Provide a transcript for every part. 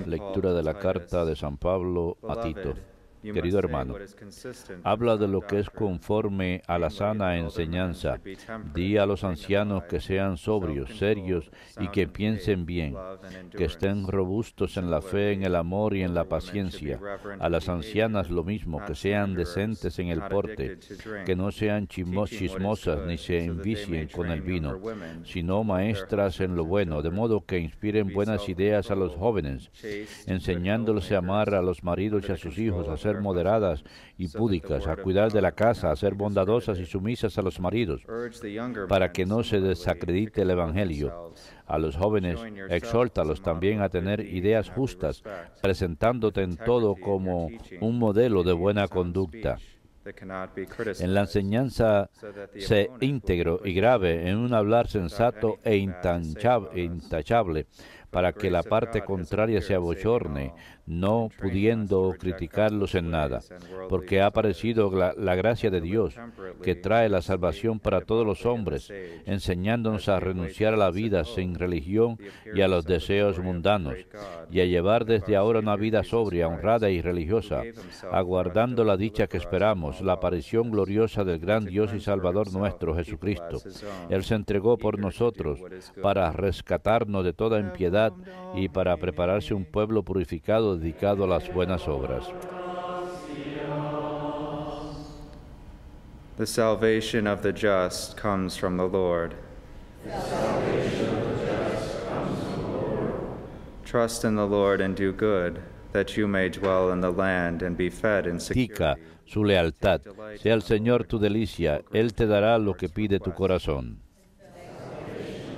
Lectura de la carta de San Pablo a Tito. Querido hermano, habla de lo que es conforme a la sana enseñanza. Di a los ancianos que sean sobrios, serios y que piensen bien, que estén robustos en la fe, en el amor y en la paciencia. A las ancianas lo mismo, que sean decentes en el porte, que no sean chismosas ni se envicien con el vino, sino maestras en lo bueno, de modo que inspiren buenas ideas a los jóvenes, enseñándoles a amar a los maridos y a sus hijos, a ser moderadas y púdicas, a cuidar de la casa, a ser bondadosas y sumisas a los maridos, para que no se desacredite el Evangelio. A los jóvenes, exhórtalos también a tener ideas justas, presentándote en todo como un modelo de buena conducta. En la enseñanza, sé íntegro y grave, en un hablar sensato e intachable, para que la parte contraria se abochorne, no pudiendo criticarlos en nada, porque ha aparecido la gracia de Dios, que trae la salvación para todos los hombres, enseñándonos a renunciar a la vida sin religión y a los deseos mundanos, y a llevar desde ahora una vida sobria, honrada y religiosa, aguardando la dicha que esperamos, la aparición gloriosa del gran Dios y Salvador nuestro, Jesucristo. Él se entregó por nosotros para rescatarnos de toda impiedad y para prepararse un pueblo purificado dedicado a las buenas obras. The salvation of the just comes from the Lord. Trust in the Lord and do good, that you may dwell in the land and be fed in Practica security. su lealtad. Sea el Señor tu delicia, Él te dará lo que pide tu corazón.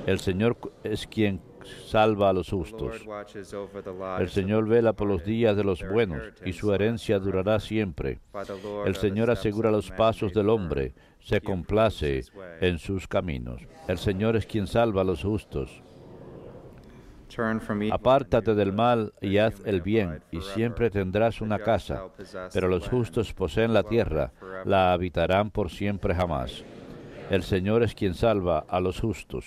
El Señor es quien salva a los justos. El Señor vela por los días de los buenos, y su herencia durará siempre. El Señor asegura los pasos del hombre, se complace en sus caminos. El Señor es quien salva a los justos. Apártate del mal y haz el bien, y siempre tendrás una casa. Pero los justos poseen la tierra, la habitarán por siempre jamás. El Señor es quien salva a los justos.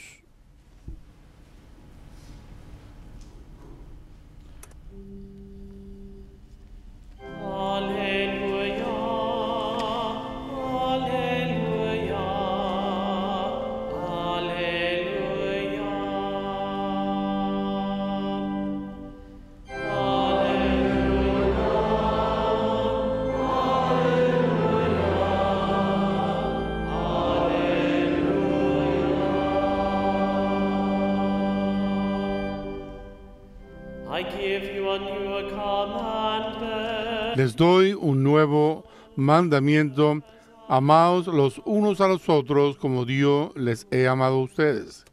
Les doy un nuevo mandamiento: amaos los unos a los otros como Dios les he amado a ustedes.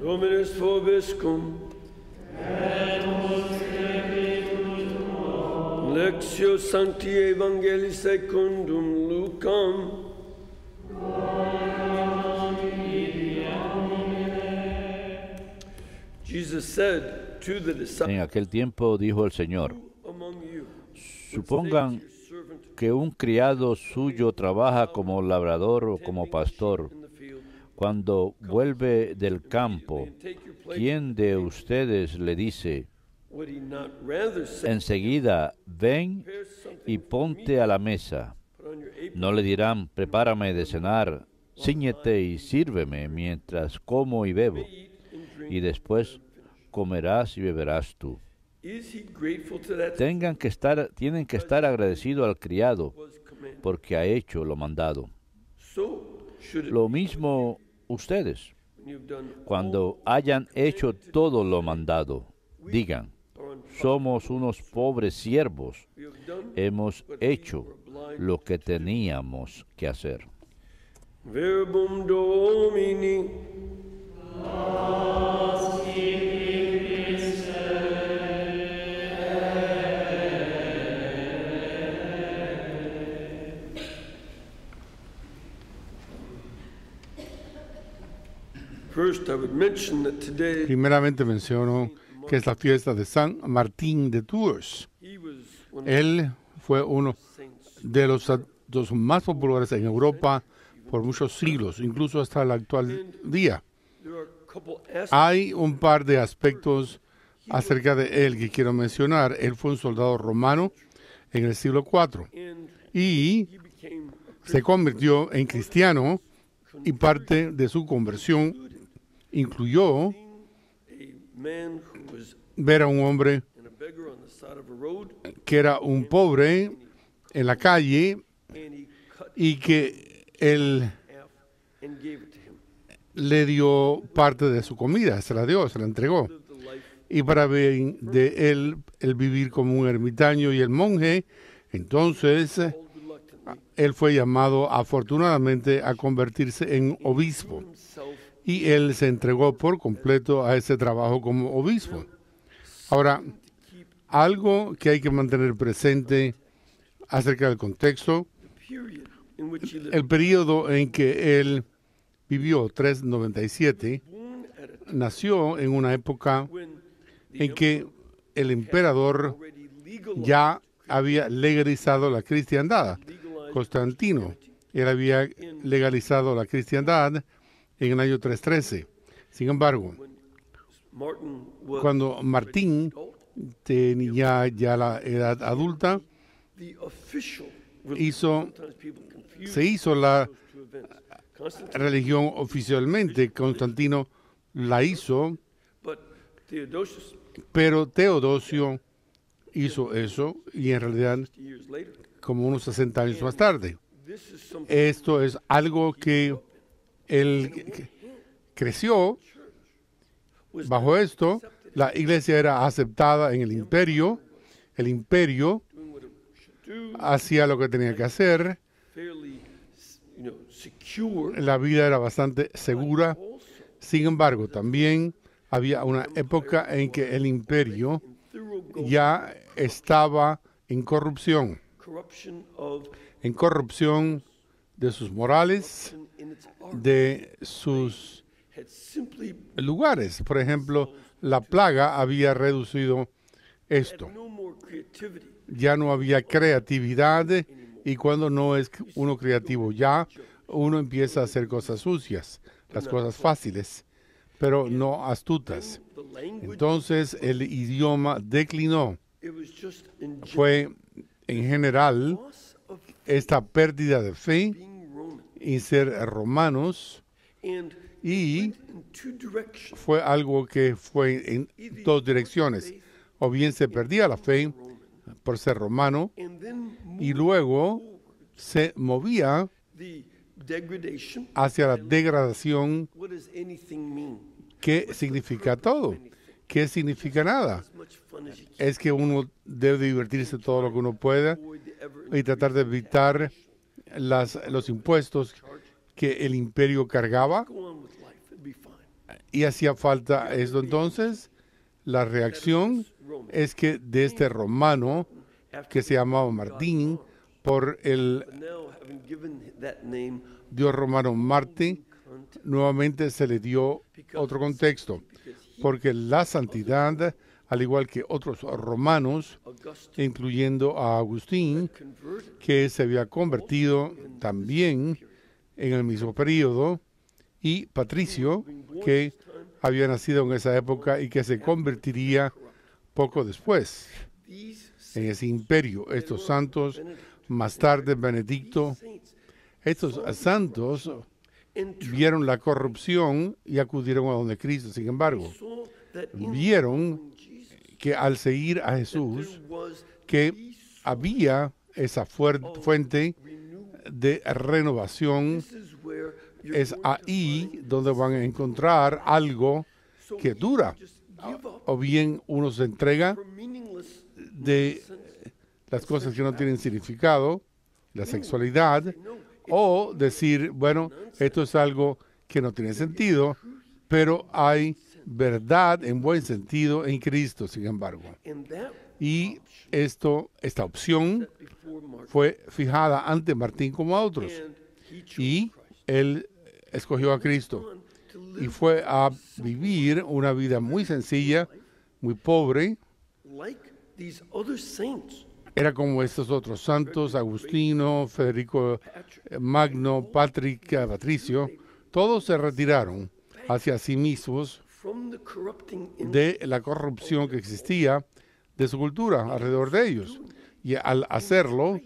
Dominus vobiscum. Lectio Sancti Evangelii secundum Lucam. Jesus said to the disciples, En aquel tiempo dijo el Señor: supongan que un criado suyo trabaja como labrador o como pastor. Cuando vuelve del campo, ¿quién de ustedes le dice: enseguida, ven y ponte a la mesa? No le dirán: prepárame de cenar, cíñete y sírveme mientras como y bebo, y después comerás y beberás tú. Tienen que estar agradecidos al criado, porque ha hecho lo mandado. Lo mismo ustedes, cuando hayan hecho todo lo mandado, digan: somos unos pobres siervos, hemos hecho lo que teníamos que hacer. Verbum Domini. Primeramente menciono que es la fiesta de San Martín de Tours. He was one of Él fue uno the saints. de los santos más populares en Europa por muchos siglos, incluso hasta el actual día. There are a couple aspects. Hay un par de aspectos acerca de él que quiero mencionar. Él fue un soldado romano en el siglo IV And y he became se convirtió en cristiano, y parte de su conversión incluyó a man who was ver a un hombre and a beggar on the side of a road, que era un pobre en la calle and he cut y que él half and gave it to him. le dio parte de su comida, se la dio, se la entregó. Lived the life Y para ver de él el vivir como un ermitaño y el monje, entonces all reluctantly él fue llamado afortunadamente a convertirse en obispo. himself Y él se entregó por completo a ese trabajo como obispo. Ahora, algo que hay que mantener presente acerca del contexto, period in which he lived. el periodo en que él vivió, 397, Born at a nació en una época when the en que el emperador already legalized ya había legalizado la cristiandad. Constantino, él había legalizado la cristiandad en el año 313. Sin embargo, Martin was cuando Martín tenía ya la edad adulta, the official hizo, sometimes people confuse se hizo la those two events. Constantine, religión oficialmente. Constantino la hizo, but Theodosius, pero Teodosio hizo eso, y en realidad 50 years later, como unos 60 años más tarde. this is something Esto es algo que él creció was bajo esto. La iglesia era aceptada en el imperio doing what it should do, hacía lo que tenía que hacer, fairly, secure. la vida era bastante segura. Also, Sin embargo, también había una época en que el imperio in thorough ya estaba en corrupción corruption de sus morales, in its art de sus had simply lugares. Por ejemplo, la plaga había reducido esto. had no more creativity. Ya no había creatividad, y cuando no es uno creativo ya, uno empieza a hacer cosas sucias, las cosas fáciles, pero no astutas. The language, Entonces el idioma declinó. it was just in Fue en general loss of esta pérdida de fe being Roman. y ser romanos, And y in two directions. fue algo que fue en dos direcciones. O bien se perdía la fe por ser romano, And then y luego se movía the degradation. hacia la degradación. What does anything mean? ¿Qué significa todo? ¿Qué significa nada? As much fun as you can. Es que uno debe divertirse todo lo que uno pueda Avoid the ever y tratar de evitar los impuestos que el imperio cargaba, go on with life. It'd be fine. y hacía falta esto. Entonces, la reacción es que de este romano que se llamaba Martín, por el But now, having given that name, dios romano Marte, nuevamente se le dio otro contexto, porque la santidad, al igual que otros romanos, Augustine incluyendo a Agustín, converted que se había convertido también en el mismo periodo, y Patricio, que había nacido en esa época y que se convertiría poco después these en ese imperio. Estos santos, más tarde Benedicto, saints estos santos and vieron la corrupción y acudieron a donde Cristo. Sin embargo, saw that in vieron Jesus que al seguir a Jesús, there was que había esa fuente de renovación. this is where you're Es going to ahí find donde van a encontrar algo so que easy to dura. just give up O bien uno se entrega for meaningless de las cosas que no tienen significado, la sexualidad, o decir, bueno, esto es algo que no tiene sentido, pero hay verdad en buen sentido en Cristo, sin embargo. and that Y esta opción before Mark fue fijada ante Martín como a otros, and he chose y él escogió a Cristo to y live fue a vivir una vida muy sencilla, muy pobre. like these other saints, Era como estos otros santos, Agustino, Federico Magno, Patricio. Todos se retiraron hacia sí mismos from the corrupting de la corrupción que existía de su cultura alrededor de ellos. Y al hacerlo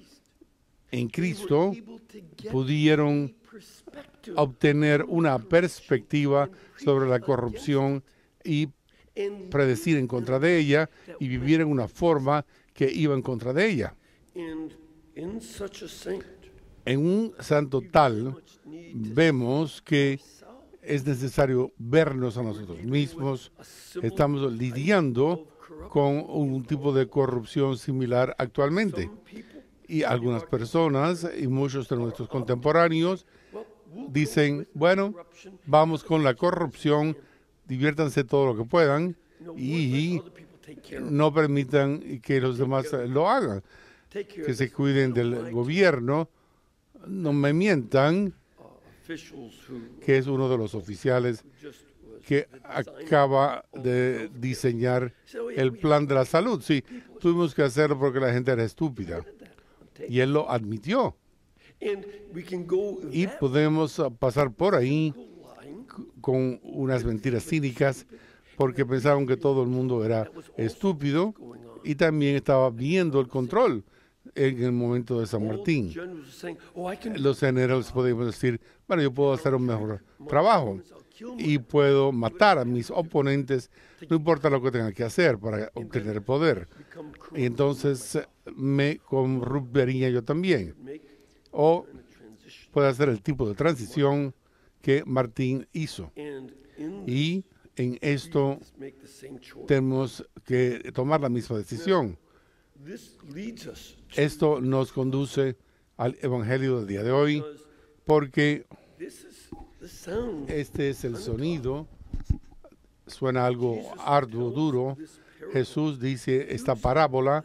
en Cristo, able to get pudieron perspective obtener una perspectiva sobre la corrupción y and predecir en contra de ella y vivir en una forma que iba en contra de ella. in such a saint En un santo tal, vemos que es necesario vernos a nosotros mismos. Estamos lidiando con un tipo de corrupción similar actualmente. Y algunas personas y muchos de nuestros contemporáneos dicen, bueno, vamos con la corrupción, diviértanse todo lo que puedan y other people take care of, no permitan que los demás lo hagan, take care que of se cuiden del gobierno, no me mientan, officials who que es uno de los oficiales just was que acaba de diseñar el plan de la salud. Sí, tuvimos que hacerlo porque la gente era estúpida. Y él lo admitió. and we can go Y that podemos pasar por ahí line con unas mentiras cínicas porque pensaban que todo el mundo era estúpido y también estaba viendo el control en el momento de San Martín. generals are saying, oh, I can Los generales podemos decir, bueno, yo puedo hacer un mejor trabajo y puedo matar a mis oponentes, no importa lo que tenga que hacer para obtener el poder. become Y entonces me corrompería yo también. make O a transition puede hacer el tipo de transición que Martín hizo. and in Y en esto this make the same choice. tenemos que tomar la misma decisión. This leads us Esto nos conduce al Evangelio del día de hoy, because porque this is the sound este es el sonido. Suena algo arduo, duro. Jesús dice esta parábola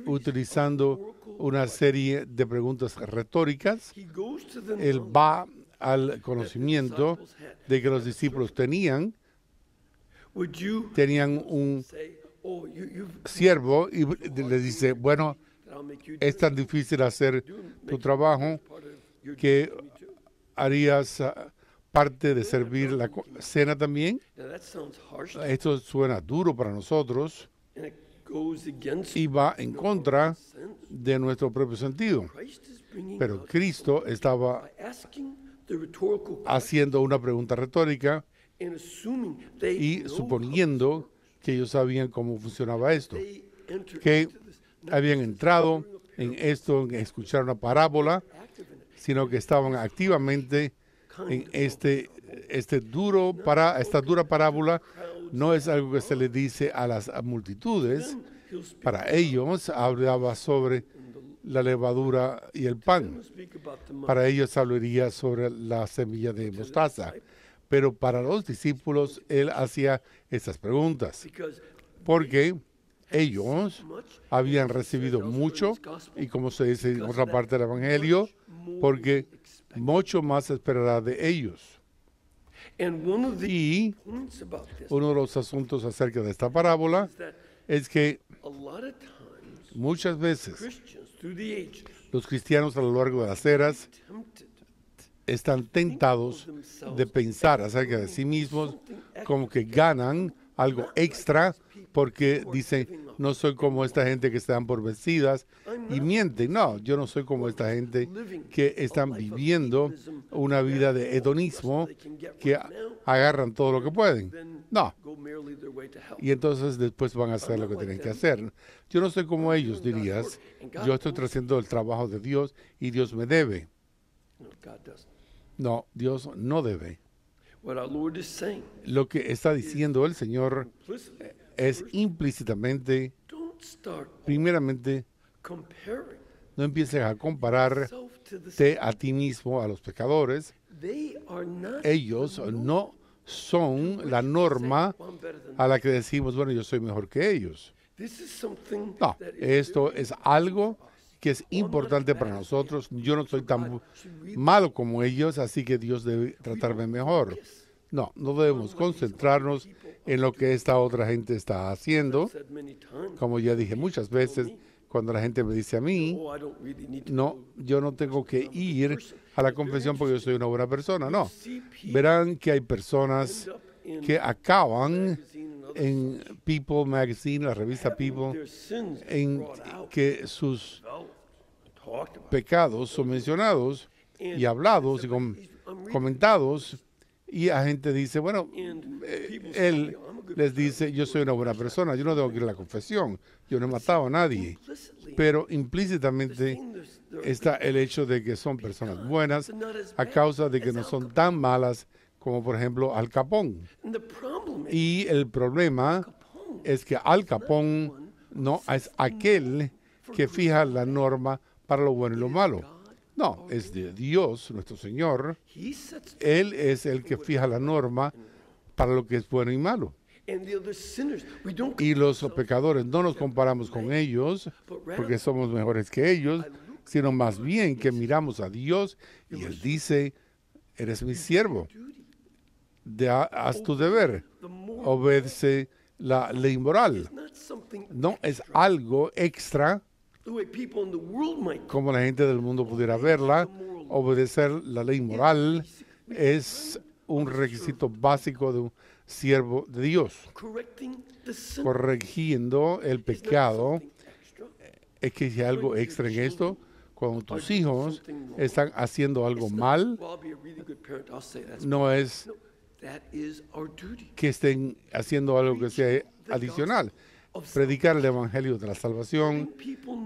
utilizando una serie de preguntas retóricas. he goes to the Él va al conocimiento de que los discípulos tenían tenían un say, oh, you've siervo y le dice, bueno, I'll make you es tan difícil hacer tu trabajo part of your que me too. harías parte de servir la cena también. Now that sounds harsh Esto suena duro para nosotros and it goes against y va en contra sense. de nuestro propio sentido. Christ is bringing Pero out Cristo estaba by asking the rhetorical question haciendo una pregunta retórica and assuming they y know suponiendo que ellos sabían cómo funcionaba esto, they enter que into this, not habían entrado en esto, en escuchar una parábola, active in it, sino que estaban activamente en esta dura parábola. No es algo que se le dice a las multitudes. he'll speak, Para ellos hablaba sobre la levadura y el pan. speak about the money. Para ellos hablaría sobre la semilla de mostaza. Pero para los discípulos él hacía estas preguntas, Because porque ellos much habían recibido mucho, y como se dice en otra parte del Evangelio, porque mucho más se esperará de ellos. and one of the Y points about this uno de los asuntos acerca de esta parábola is that es que a lot of times muchas veces Christians through the ages los cristianos a lo largo de las eras tempted están tentados de pensar acerca de sí mismos como que ganan algo extra porque dicen, no soy como esta gente que están por vestidas y mienten. No, yo no soy como esta gente que están viviendo una vida de hedonismo, que agarran todo lo que pueden. No, go merely their way to hell. y entonces después van a hacer lo que tienen que hacer. Yo no soy como ellos, dirías. Yo estoy haciendo el trabajo de Dios y Dios me debe. No, God doesn't. No, Dios no debe. What our Lord is saying Lo que está diciendo el Señor implicitly, es implícitamente, don't start primeramente, comparing no empieces a compararte yourself to the a ti mismo, a los pecadores. They are not Ellos no son la norma one better than a la que decimos, bueno, yo soy mejor que ellos. this is something No, that is esto es algo que es importante para nosotros. Yo no soy tan malo como ellos, así que Dios debe tratarme mejor. No, no debemos concentrarnos en lo que esta otra gente está haciendo. said many times, Como ya dije muchas veces, cuando la gente me dice a mí, oh, I don't really need to no, go. yo no tengo que ir a la confesión porque yo soy una buena persona. No, See people verán que hay personas end up in que acaban magazine and other en People Magazine, la revista People, their sins en brought out, que sus developed, talked about. pecados son mencionados y hablados y comentados, y la gente dice, bueno, And people say, él "Yeah, I'm a good les dice, yo soy una buena persona, yo no tengo que ir a la confesión, yo no he matado a nadie, implicitly pero implícitamente saying they're está el hecho de que son personas buenas they're not as a bad causa de que as no Al son Capone. tan malas como por ejemplo Al Capone. And the problem is Y el problema Capone es que Al Capone no es aquel que fija la norma para lo bueno y lo malo. No, es de Dios, nuestro Señor. he sets Él es el que fija la norma para lo que es bueno y malo. and the other sinners. We don't Y los pecadores no nos comparamos con ellos porque somos mejores que ellos, sino más bien que miramos a Dios y Él dice, eres mi siervo, haz tu deber, the more obedece la ley moral. not something No es algo extra the way people in the world might como la gente del mundo pudiera verla. Obedecer la ley moral es un requisito básico de un siervo de Dios. correcting the sin. Corrigiendo el pecado, Something extra. es que hay algo extra en esto. Cuando tus hijos están haciendo algo mal, Well, I'll be a really good parent. I'll say that's no es that is our duty. que estén haciendo algo que sea adicional. Predicar el evangelio de la salvación,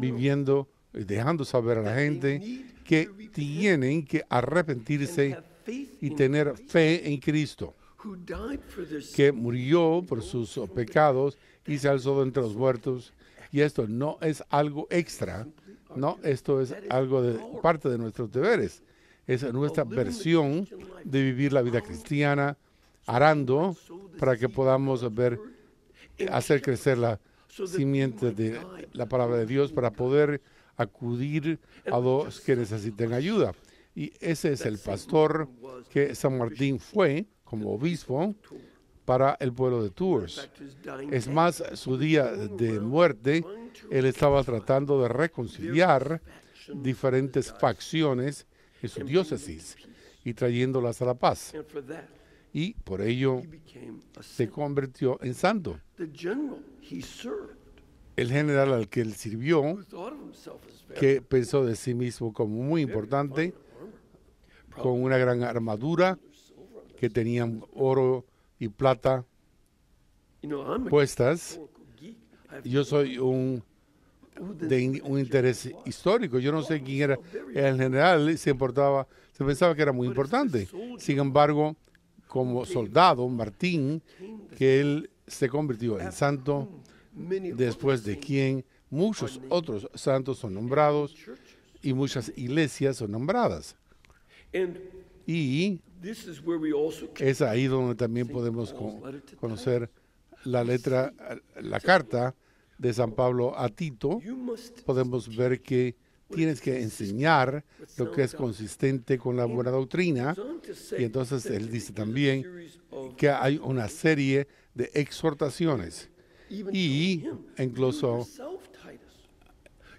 viviendo y dejando saber a la gente que tienen que arrepentirse Have faith y in tener fe en Cristo, who died for their sin. que murió por sus pecados y se alzó de entre los muertos. Y esto no es algo extra, no, esto es algo de parte de nuestros deberes. Es nuestra versión de vivir la vida cristiana, arando para que podamos ver, hacer crecer la simiente de la palabra de Dios para poder acudir a los que necesiten ayuda. Y ese es el pastor que San Martín fue como obispo para el pueblo de Tours. Es más, su día de muerte, él estaba tratando de reconciliar diferentes facciones en su diócesis y trayéndolas a la paz. And for that, Y por ello he became a se saint. convirtió en santo. The general he served, El general al que él sirvió, who thought of himself as very que pensó de sí mismo como muy importante, con una gran armadura, que tenían oro y plata you know, I'm a puestas. historical geek. I've Yo soy un interés histórico. Yo no sé quién era el general, se pensaba que era muy importante. Sin embargo, como soldado, Martín, que él se convirtió en santo, many of después de quien muchos otros santos son nombrados y muchas iglesias son nombradas. and Y this is where we also can es ahí donde también podemos conocer la letra, la carta de San Pablo a Tito. you must Podemos ver que tienes que enseñar lo que es consistente con la buena doctrina. goes on to say Y entonces that él dice there is a también series of que hay una serie de exhortaciones. even Y telling him, incluso you yourself, Titus,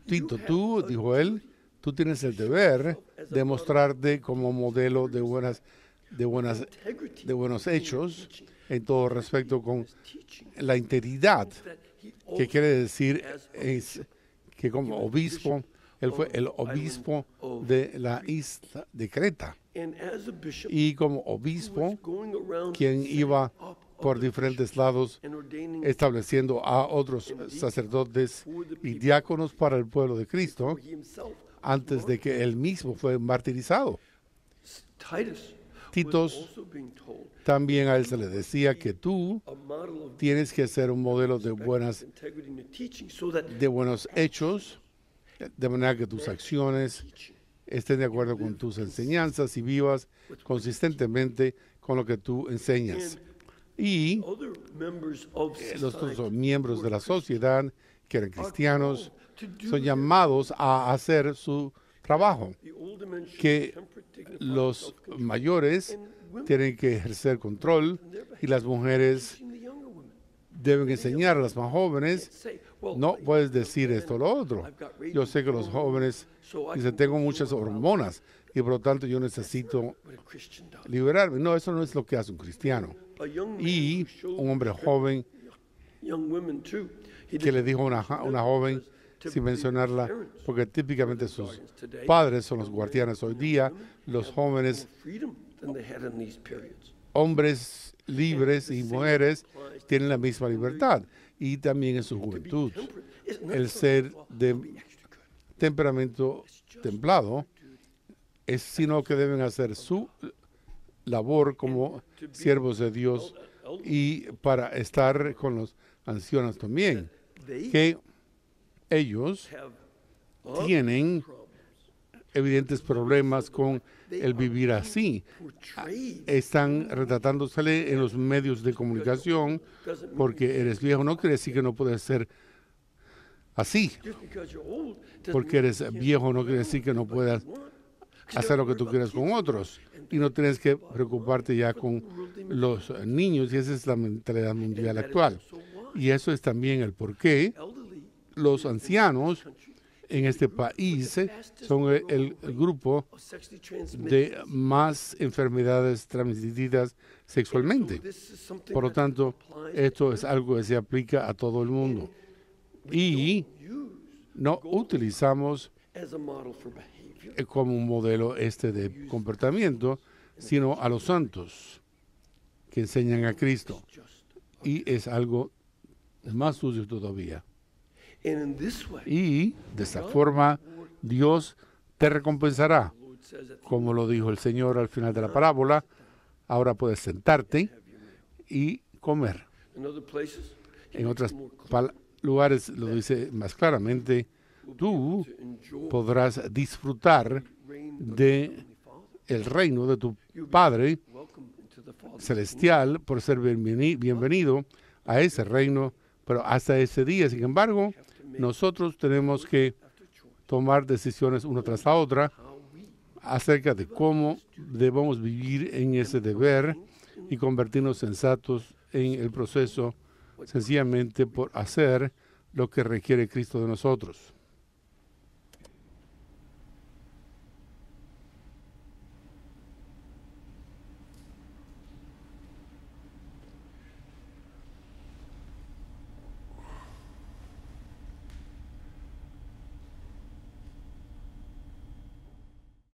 Tito, you tú, have a dijo él, tú tienes el deber de mostrarte como modelo de integrity buenos hechos en todo respecto con teaching la integridad, that he que also quiere decir as a es que como obispo, él fue el obispo de la isla de Creta, and as a bishop y como he obispo, was going around quien setting iba up por other diferentes lados and ordaining estableciendo a otros sacerdotes y diáconos para el pueblo de Cristo he himself. antes de que él mismo fue martirizado. Titus Titos, was also being told también a él se le decía que tú a model of tienes que ser un modelo de integrity in the teaching so that buenos hechos, de manera que tus acciones estén de acuerdo con tus enseñanzas y vivas consistentemente con lo que tú enseñas. Y other members of los society otros miembros de la sociedad que eran are cristianos called to do son llamados a hacer su trabajo, the older men should que temper, dignified, los self-control, mayores and women tienen que ejercer control y las mujeres teaching the younger deben enseñar a las más jóvenes. No puedes decir esto o lo otro. Yo sé que los jóvenes dicen, tengo muchas hormonas y por lo tanto yo necesito liberarme. No, eso no es lo que hace un cristiano. Y un hombre joven que le dijo a una joven, sin mencionarla, porque típicamente sus padres son los guardianes hoy día, los jóvenes, hombres libres y mujeres tienen la misma libertad y también en su juventud. El ser de temperamento templado es sino que deben hacer su labor como siervos de Dios y para estar con los ancianos también, que ellos tienen evidentes problemas con el vivir así. Están retratándosele en los medios de comunicación porque eres viejo. No quiere decir que no puedes ser así. Porque eres viejo no quiere decir que no puedas hacer lo que tú quieras con otros. Y no tienes que preocuparte ya con los niños. Y esa es la mentalidad mundial actual. Y eso es también el porqué los ancianos en este país son el grupo de más enfermedades transmitidas sexualmente. Por lo tanto, esto es algo que se aplica a todo el mundo. Y no utilizamos como un modelo de comportamiento, sino a los santos que enseñan a Cristo. Y es algo más sucio todavía. Y de esta forma Dios te recompensará. Como lo dijo el Señor al final de la parábola, ahora puedes sentarte y comer. En otros lugares lo dice más claramente, tú podrás disfrutar de el reino de tu Padre celestial por ser bienvenido a ese reino, pero hasta ese día, sin embargo, nosotros tenemos que tomar decisiones una tras la otra acerca de cómo debemos vivir en ese deber y convertirnos sensatos en el proceso sencillamente por hacer lo que requiere Cristo de nosotros.